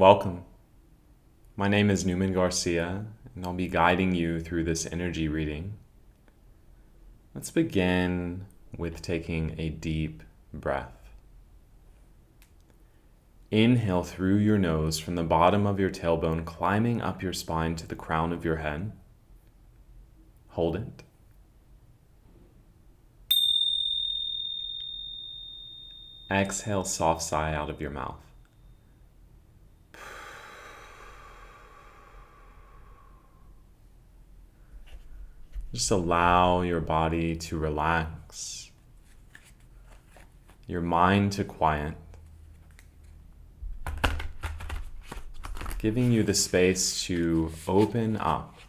Welcome. My name is Newman García, and I'll be guiding you through this energy reading. Let's begin with taking a deep breath. Inhale through your nose from the bottom of your tailbone, climbing up your spine to the crown of your head. Hold it. Exhale, soft sigh out of your mouth. Just allow your body to relax, your mind to quiet, giving you the space to open up,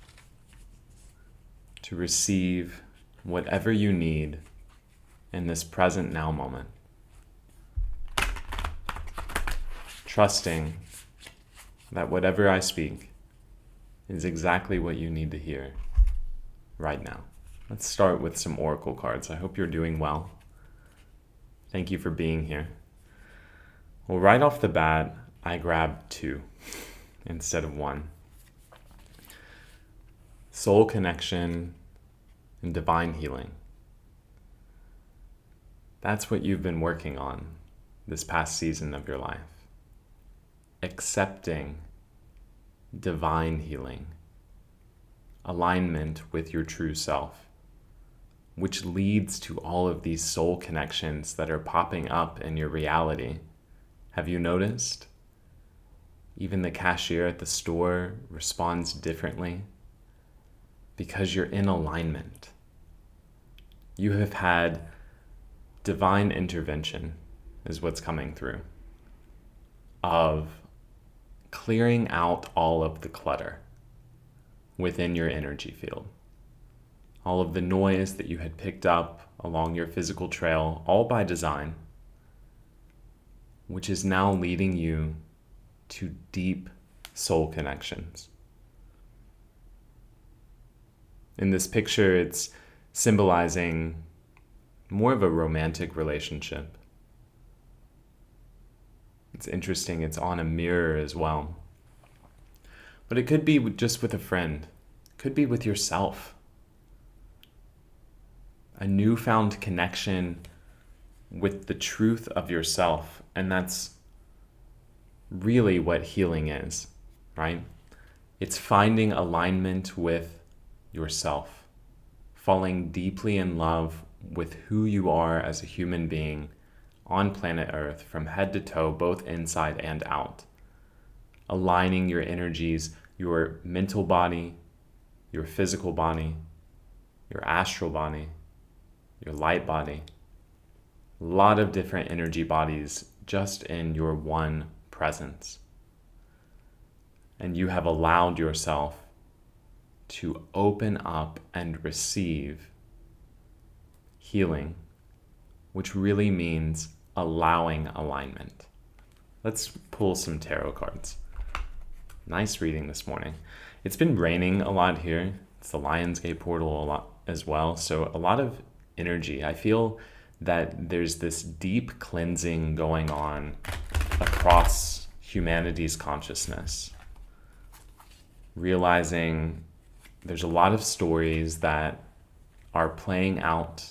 to receive whatever you need in this present now moment. Trusting that whatever I speak is exactly what you need to hear right now. Let's start with some oracle cards. I hope you're doing well. Thank you for being here. Well, right off the bat, I grabbed 2 instead of 1. Soul connection and divine healing. That's what you've been working on this past season of your life. Accepting divine healing, alignment with your true self, which leads to all of these soul connections that are popping up in your reality. Have you noticed? Even the cashier at the store responds differently because you're in alignment. You have had divine intervention, is what's coming through, of clearing out all of the clutter within your energy field. All of the noise that you had picked up along your physical trail, all by design, which is now leading you to deep soul connections. In this picture, it's symbolizing more of a romantic relationship. It's interesting, it's on a mirror as well. But it could be just with a friend. It could be with yourself. A newfound connection with the truth of yourself. And that's really what healing is, right? It's finding alignment with yourself. Falling deeply in love with who you are as a human being on planet Earth, from head to toe, both inside and out. Aligning your energies, your mental body, your physical body, your astral body, your light body. A lot of different energy bodies just in your one presence. And you have allowed yourself to open up and receive healing, which really means allowing alignment. Let's pull some tarot cards. Nice reading this morning. It's been raining a lot here. It's the Lionsgate portal a lot as well. So a lot of energy. I feel that there's this deep cleansing going on across humanity's consciousness. Realizing there's a lot of stories that are playing out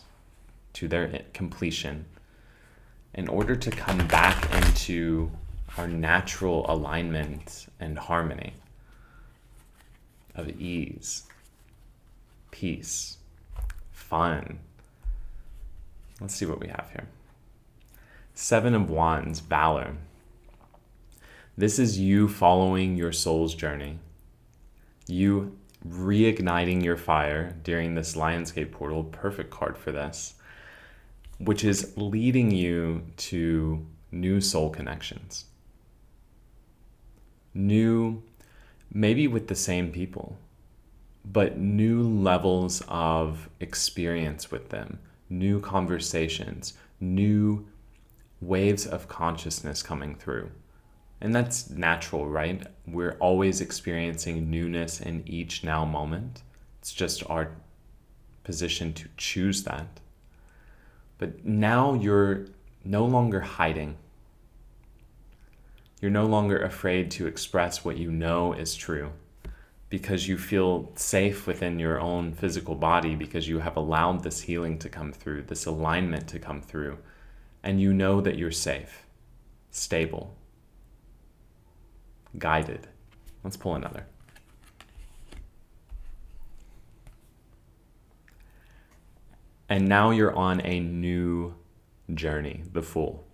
to their completion in order to come back into our natural alignment and harmony of ease, peace, fun. Let's see what we have here. 7 of Wands, Valor. This is you following your soul's journey. You reigniting your fire during this Lionsgate portal, perfect card for this, which is leading you to new soul connections. New, maybe with the same people, but new levels of experience with them, new conversations, new waves of consciousness coming through. And that's natural, right? We're always experiencing newness in each now moment. It's just our position to choose that. But now you're no longer hiding. You're no longer afraid to express what you know is true because you feel safe within your own physical body, because you have allowed this healing to come through, this alignment to come through, and you know that you're safe, stable, guided. Let's pull another. And now you're on a new journey, the Fool.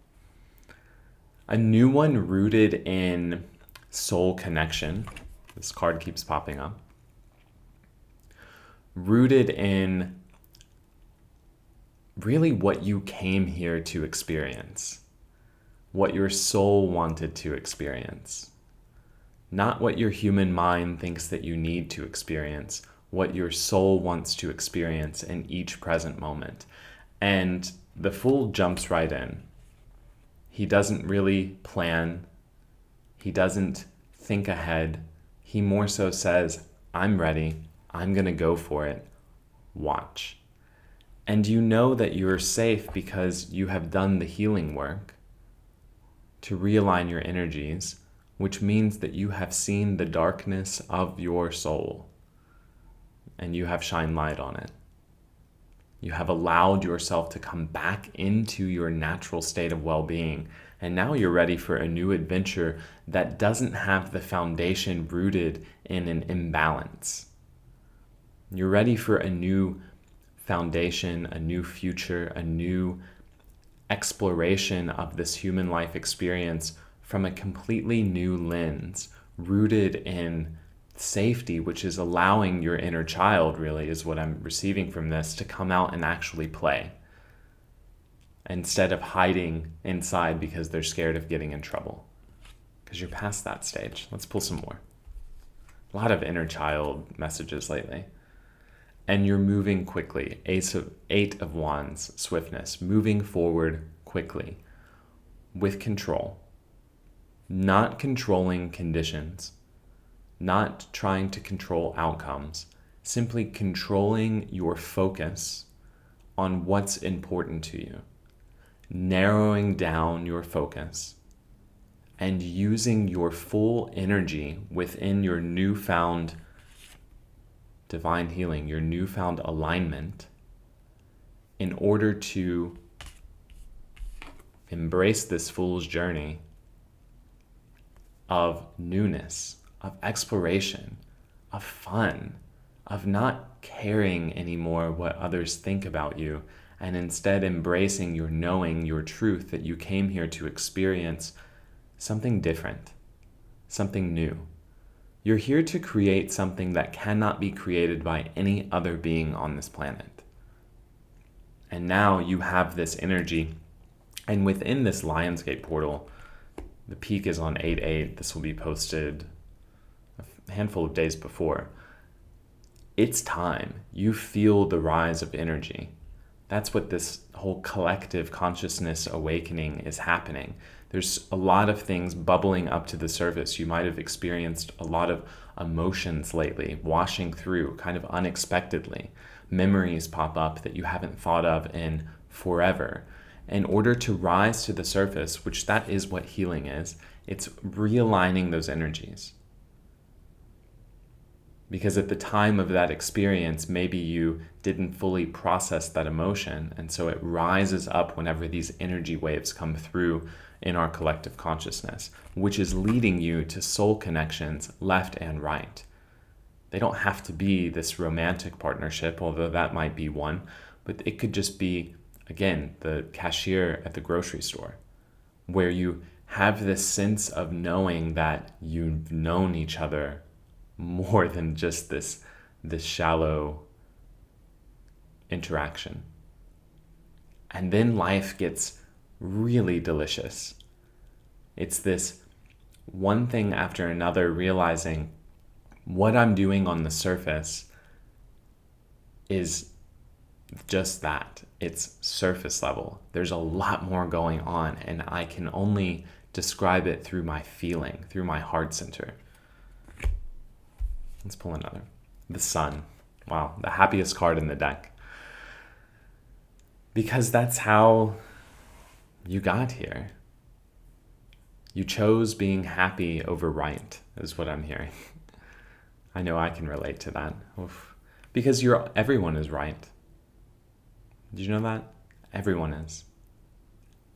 A new one rooted in soul connection. This card keeps popping up. Rooted in really what you came here to experience, what your soul wanted to experience, not what your human mind thinks that you need to experience, what your soul wants to experience in each present moment. And the Fool jumps right in. He doesn't really plan. He doesn't think ahead. He more so says, I'm ready. I'm going to go for it. Watch. And you know that you're safe because you have done the healing work to realign your energies, which means that you have seen the darkness of your soul and you have shined light on it. You have allowed yourself to come back into your natural state of well-being. And now you're ready for a new adventure that doesn't have the foundation rooted in an imbalance. You're ready for a new foundation, a new future, a new exploration of this human life experience from a completely new lens, rooted in safety, which is allowing your inner child, really, is what I'm receiving from this, to come out and actually play, instead of hiding inside because they're scared of getting in trouble. Because you're past that stage. Let's pull some more. A lot of inner child messages lately. And you're moving quickly. Eight of Wands, swiftness, moving forward quickly with control, not controlling conditions, not trying to control outcomes, simply controlling your focus on what's important to you, narrowing down your focus, and using your full energy within your newfound divine healing, your newfound alignment, in order to embrace this Fool's journey of newness, of exploration, of fun, of not caring anymore what others think about you, and instead embracing your knowing, your truth, that you came here to experience something different, something new. You're here to create something that cannot be created by any other being on this planet. And now you have this energy, and within this Lionsgate portal, the peak is on 8/8. This will be posted a handful of days before. It's time. You feel the rise of energy. That's what this whole collective consciousness awakening is happening. There's a lot of things bubbling up to the surface. You might have experienced a lot of emotions lately, washing through kind of unexpectedly. Memories pop up that you haven't thought of in forever. In order to rise to the surface, which that is what healing is, it's realigning those energies. Because at the time of that experience, maybe you didn't fully process that emotion, and so it rises up whenever these energy waves come through in our collective consciousness, which is leading you to soul connections left and right. They don't have to be this romantic partnership, although that might be one, but it could just be, again, the cashier at the grocery store, where you have this sense of knowing that you've known each other more than just this shallow interaction. And then life gets really delicious. It's this one thing after another, realizing what I'm doing on the surface is just that. It's surface level. There's a lot more going on, and I can only describe it through my feeling, through my heart center. Let's pull another. The Sun. Wow, the happiest card in the deck. Because that's how you got here. You chose being happy over right, is what I'm hearing. I know I can relate to that. Oof. Because everyone is right. Did you know that? Everyone is.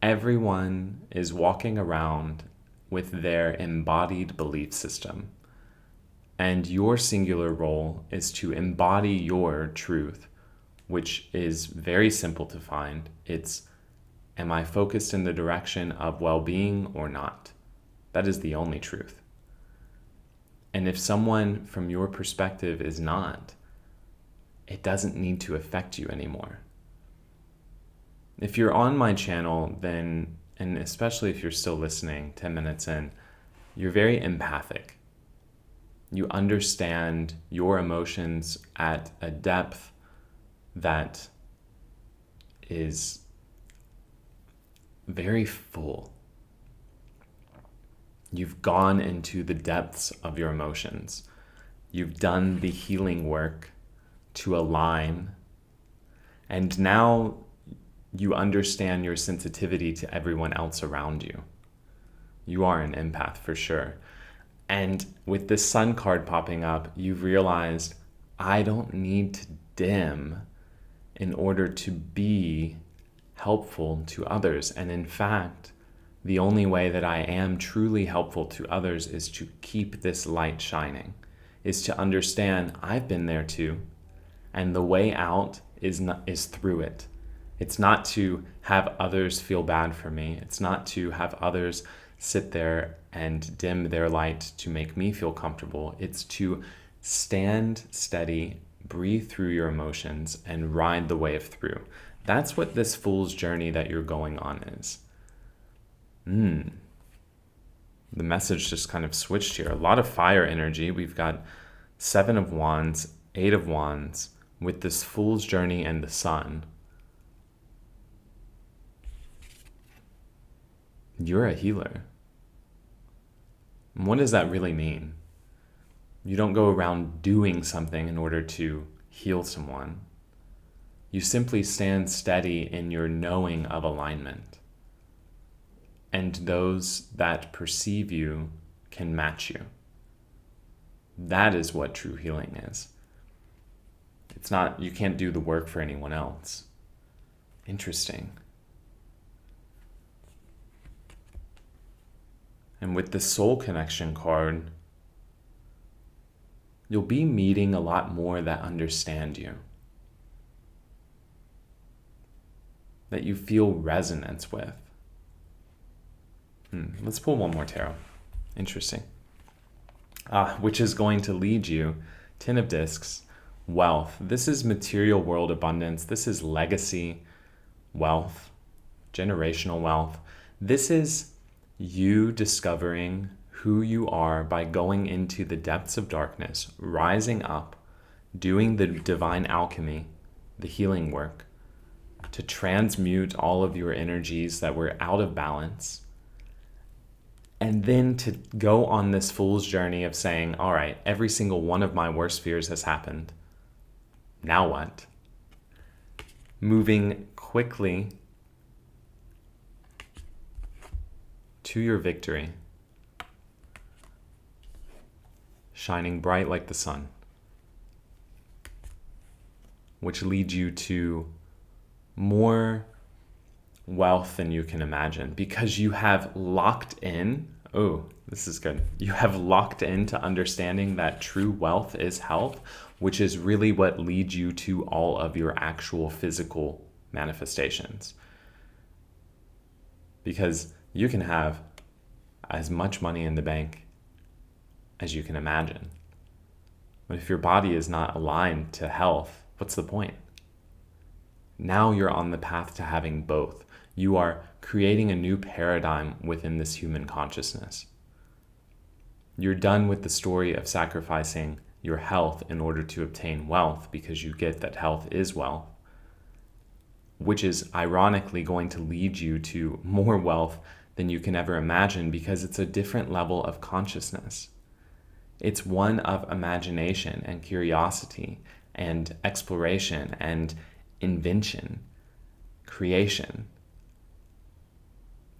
Everyone is walking around with their embodied belief system. And your singular role is to embody your truth, which is very simple to find. It's, am I focused in the direction of well-being or not? That is the only truth. And if someone from your perspective is not, it doesn't need to affect you anymore. If you're on my channel, then, and especially if you're still listening 10 minutes in, you're very empathic. You understand your emotions at a depth that is very full. You've gone into the depths of your emotions. You've done the healing work to align. And now you understand your sensitivity to everyone else around you. You are an empath for sure. And with this sun card popping up, you've realized, I don't need to dim in order to be helpful to others. And in fact, the only way that I am truly helpful to others is to keep this light shining, is to understand I've been there too. And the way out is through it. It's not to have others feel bad for me. It's not to have others sit there and dim their light to make me feel comfortable. It's to stand steady, breathe through your emotions, and ride the wave through. That's what this fool's journey that you're going on is. The message just kind of switched here. A lot of fire energy. We've got 7 of Wands, 8 of Wands, with this fool's journey and the sun. You're a healer. And what does that really mean? You don't go around doing something in order to heal someone. You simply stand steady in your knowing of alignment. And those that perceive you can match you. That is what true healing is. It's not, you can't do the work for anyone else. Interesting. And with the soul connection card, you'll be meeting a lot more that understand you, that you feel resonance with. Let's pull one more tarot. Interesting. Which is going to lead you, 10 of Discs, wealth. This is material world abundance. This is legacy wealth, generational wealth. This is you discovering who you are by going into the depths of darkness, rising up, doing the divine alchemy, the healing work, to transmute all of your energies that were out of balance, and then to go on this fool's journey of saying, all right, every single one of my worst fears has happened. Now what? Moving quickly to your victory, shining bright like the sun, which leads you to more wealth than you can imagine, because you have locked in. Oh, this is good. You have locked into understanding that true wealth is health, which is really what leads you to all of your actual physical manifestations. Because you can have as much money in the bank as you can imagine. But if your body is not aligned to health, what's the point? Now you're on the path to having both. You are creating a new paradigm within this human consciousness. You're done with the story of sacrificing your health in order to obtain wealth, because you get that health is wealth, which is ironically going to lead you to more wealth than you can ever imagine, because it's a different level of consciousness. It's one of imagination and curiosity and exploration and invention, creation.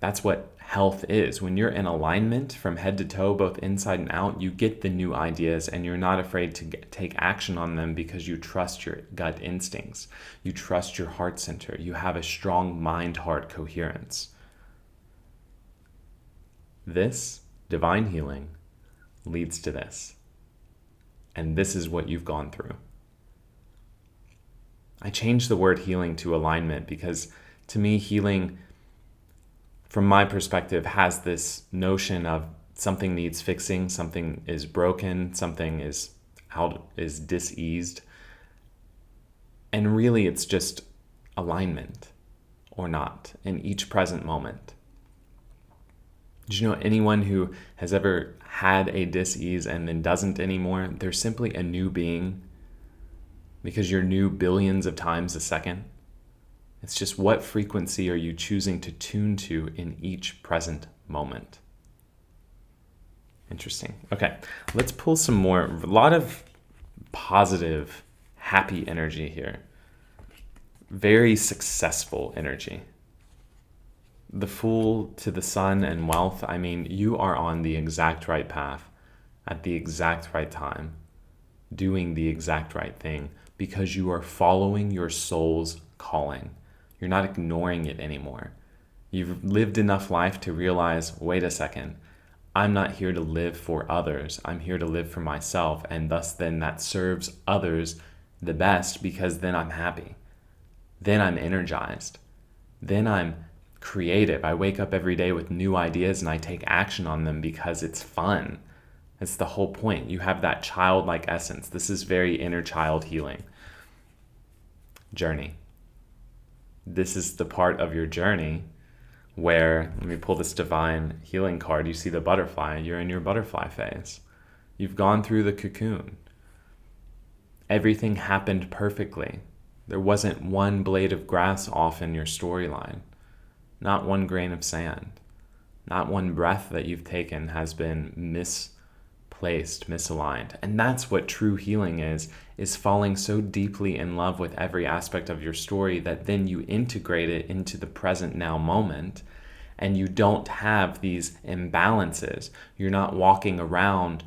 That's what health is. When you're in alignment from head to toe, both inside and out, you get the new ideas and you're not afraid to take action on them because you trust your gut instincts. You trust your heart center. You have a strong mind-heart coherence. This divine healing leads to this. And this is what you've gone through. I changed the word healing to alignment because to me, healing, from my perspective, has this notion of something needs fixing, something is broken, something is diseased. And really, it's just alignment or not in each present moment. Did you know anyone who has ever had a dis-ease and then doesn't anymore? They're simply a new being because you're new billions of times a second. It's just what frequency are you choosing to tune to in each present moment? Interesting. Okay, let's pull some more. A lot of positive, happy energy here. Very successful energy. The Fool to the Sun and wealth, I mean, you are on the exact right path at the exact right time, doing the exact right thing because you are following your soul's calling. You're not ignoring it anymore. You've lived enough life to realize, wait a second, I'm not here to live for others. I'm here to live for myself. And thus then that serves others the best because then I'm happy. Then I'm energized. Then I'm creative. I wake up every day with new ideas and I take action on them because it's fun. It's the whole point. You have that childlike essence. This is very inner child healing journey. This is the part of your journey where, let me pull this divine healing card. You see the butterfly. You're in your butterfly phase. You've gone through the cocoon. Everything happened perfectly. There wasn't one blade of grass off in your storyline. Not one grain of sand. Not one breath that you've taken has been misplaced, misaligned. And that's what true healing is falling so deeply in love with every aspect of your story that then you integrate it into the present now moment and you don't have these imbalances. You're not walking around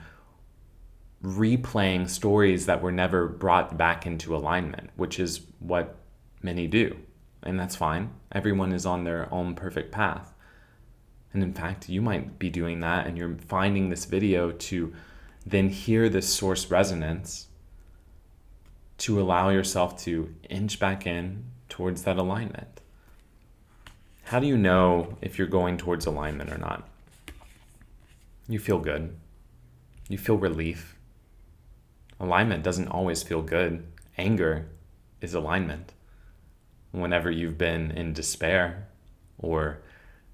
replaying stories that were never brought back into alignment, which is what many do. And that's fine. Everyone is on their own perfect path. And in fact, you might be doing that and you're finding this video to then hear this source resonance to allow yourself to inch back in towards that alignment. How do you know if you're going towards alignment or not? You feel good. You feel relief. Alignment doesn't always feel good. Anger is alignment. Whenever you've been in despair or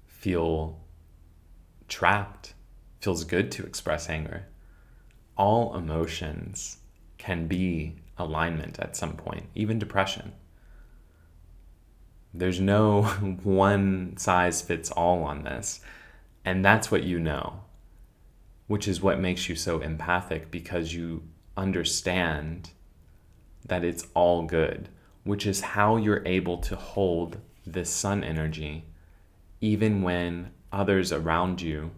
feel trapped, feels good to express anger. All emotions can be alignment at some point, even depression. There's no one size fits all on this. And that's what you know, which is what makes you so empathic because you understand that it's all good, which is how you're able to hold this sun energy even when others around you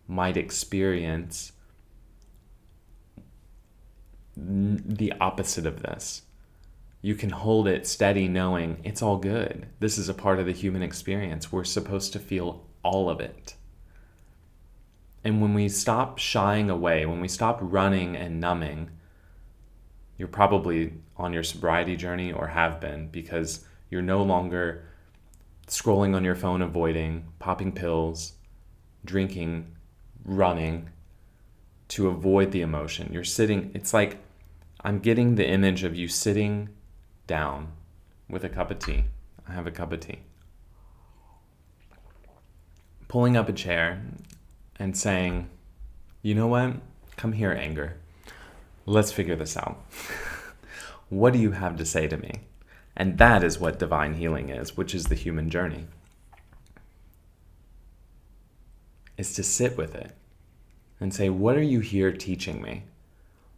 might experience the opposite of this. You can hold it steady knowing it's all good. This is a part of the human experience. We're supposed to feel all of it. And when we stop shying away, when we stop running and numbing, you're probably on your sobriety journey or have been because you're no longer scrolling on your phone, avoiding, popping pills, drinking, running to avoid the emotion. You're sitting, it's like I'm getting the image of you sitting down with a cup of tea. I have a cup of tea. Pulling up a chair and saying, you know what? Come here, anger. Let's figure this out. What do you have to say to me? And that is what divine healing is, which is the human journey. Is to sit with it and say, what are you here teaching me?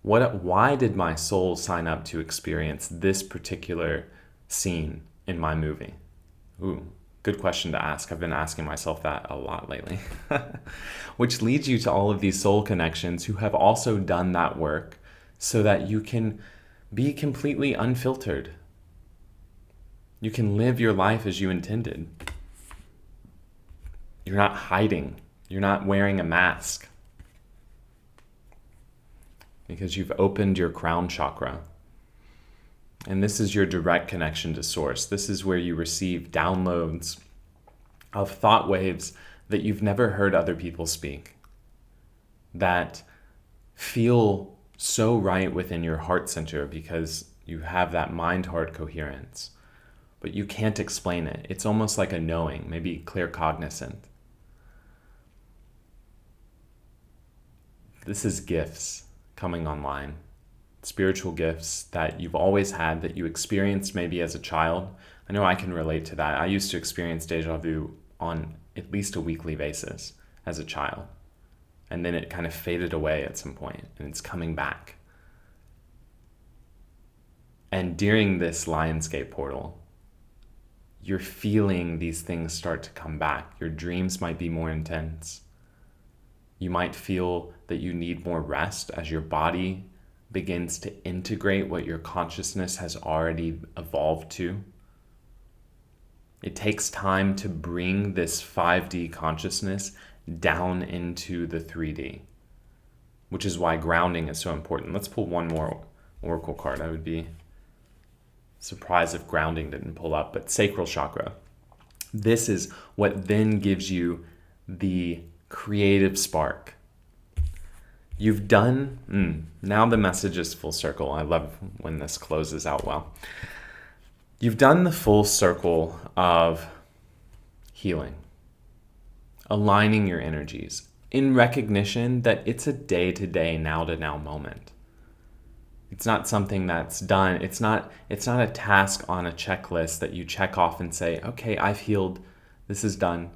Why did my soul sign up to experience this particular scene in my movie? Ooh, Good question to ask. I've been asking myself that a lot lately. Which leads you to all of these soul connections who have also done that work so that you can be completely unfiltered. You can live your life as you intended. You're not hiding. You're not wearing a mask. Because you've opened your crown chakra. And this is your direct connection to source. This is where you receive downloads of thought waves that you've never heard other people speak, that feel so right within your heart center because you have that mind-heart coherence, but you can't explain it. It's almost like a knowing, maybe claircognizant. This is gifts coming online. Spiritual gifts that you've always had, that you experienced maybe as a child. I know I can relate to that. I used to experience deja vu on at least a weekly basis as a child. And then it kind of faded away at some point, and it's coming back. And during this Lionsgate portal, you're feeling these things start to come back. Your dreams might be more intense. You might feel that you need more rest as your body begins to integrate what your consciousness has already evolved to. It takes time to bring this 5D consciousness down into the 3D, which is why grounding is so important. Let's pull one more oracle card. I would be surprised if grounding didn't pull up, but sacral chakra. This is what then gives you the creative spark. You've done, now the message is full circle. I love when this closes out well. You've done the full circle of healing, aligning your energies in recognition that it's a day-to-day, now-to-now moment. It's not something that's done. It's not a task on a checklist that you check off and say, okay, I've healed, this is done.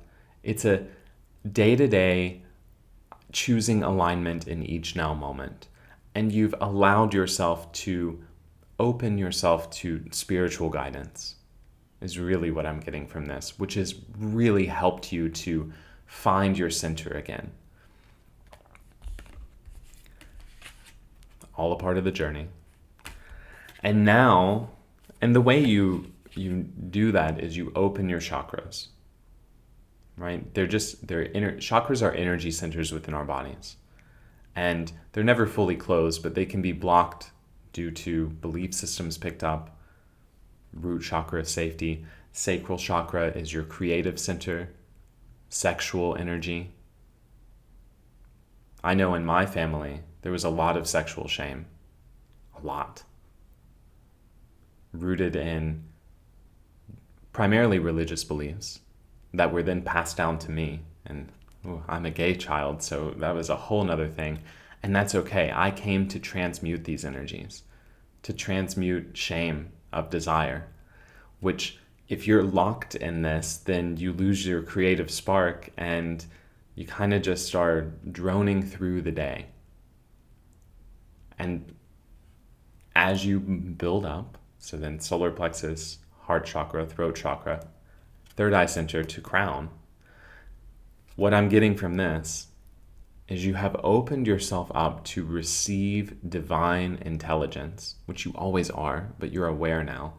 It's a day-to-day choosing alignment in each now moment. And you've allowed yourself to open yourself to spiritual guidance, is really what I'm getting from this, which has really helped you to find your center again. All a part of the journey. And now, and the way you do that is you open your chakras. Right? Chakras are energy centers within our bodies. And they're never fully closed, but they can be blocked due to belief systems picked up. Root chakra, safety. Sacral chakra is your creative center, sexual energy. I know in my family, there was a lot of sexual shame. A lot. Rooted in primarily religious beliefs that were then passed down to me. And I'm a gay child, so that was a whole nother thing. And that's okay. I came to transmute these energies, to transmute shame of desire, which if you're locked in this, then you lose your creative spark and you kind of just start droning through the day. And as you build up, so then solar plexus, heart chakra, throat chakra, third eye center to crown, what I'm getting from this is you have opened yourself up to receive divine intelligence, which you always are, but you're aware now,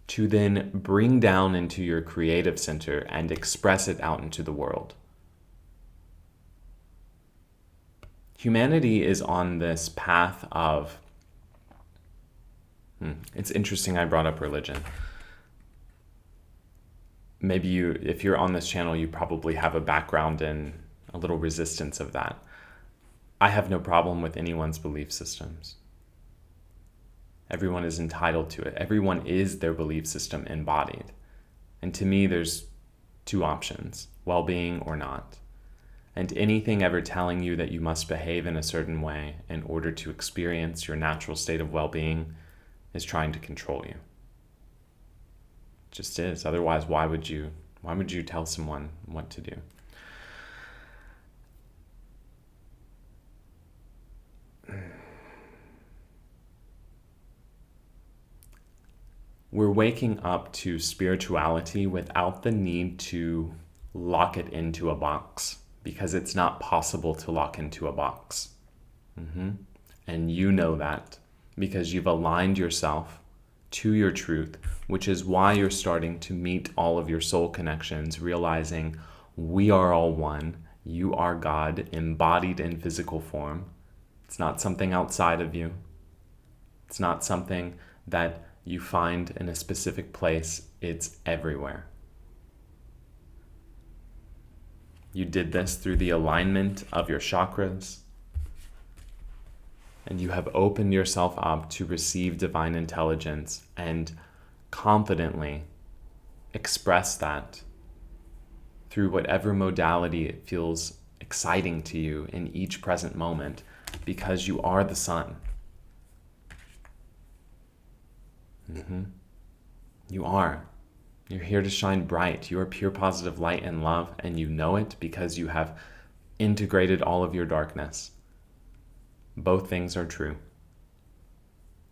to then bring down into your creative center and express it out into the world. Humanity is on this path of, it's interesting I brought up religion. Maybe if you're on this channel, you probably have a background in a little resistance of that. I have no problem with anyone's belief systems. Everyone is entitled to it. Everyone is their belief system embodied. And to me, there's two options, well-being or not. And anything ever telling you that you must behave in a certain way in order to experience your natural state of well-being is trying to control you. Just is. Otherwise, why would you tell someone what to do? we're waking up to spirituality without the need to lock it into a box, because it's not possible to lock into a box. And you know that because you've aligned yourself to your truth, which is why you're starting to meet all of your soul connections, realizing we are all one. You are God embodied in physical form. It's not something outside of you. It's not something that you find in a specific place. It's everywhere. You did this through the alignment of your chakras, and you have opened yourself up to receive divine intelligence and confidently express that through whatever modality it feels exciting to you in each present moment, because you are the sun. You are. You're here to shine bright. You are pure positive light and love, and you know it because you have integrated all of your darkness. Both things are true.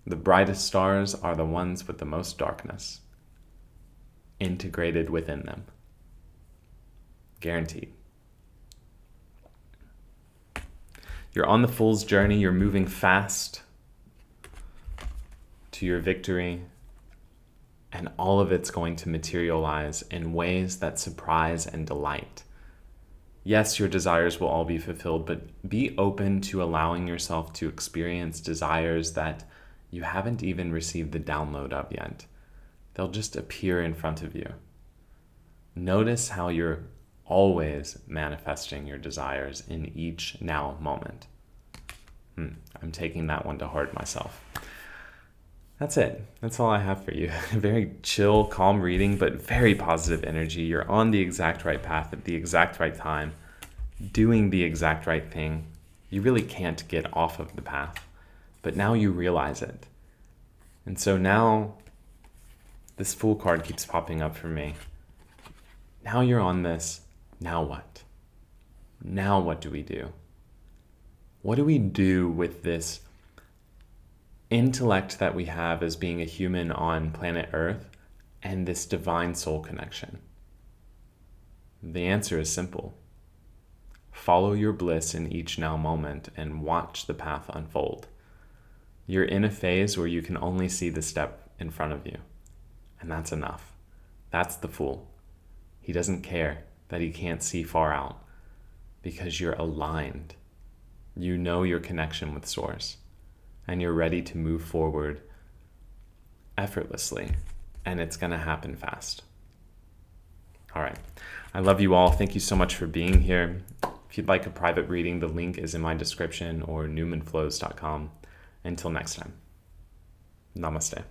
The brightest stars are the ones with the most darkness integrated within them. Guaranteed. You're on the fool's journey. You're moving fast to your victory, and all of it's going to materialize in ways that surprise and delight. Yes, your desires will all be fulfilled, but be open to allowing yourself to experience desires that you haven't even received the download of yet. They'll just appear in front of you. Notice how you're always manifesting your desires in each now moment. I'm taking that one to heart myself. That's it. That's all I have for you. Very chill, calm reading, but very positive energy. You're on the exact right path at the exact right time, doing the exact right thing. You really can't get off of the path, but now you realize it. And so now this Fool card keeps popping up for me. Now you're on this. Now what? Now what do we do? What do we do with this intellect that we have as being a human on planet Earth and this divine soul connection? The answer is simple. Follow your bliss in each now moment and watch the path unfold. You're in a phase where you can only see the step in front of you, and that's enough. That's the Fool. He doesn't care that he can't see far out because you're aligned. You know your connection with Source, and you're ready to move forward effortlessly, and it's going to happen fast. All right. I love you all. Thank you so much for being here. If you'd like a private reading, the link is in my description or newmanflows.com. Until next time. Namaste.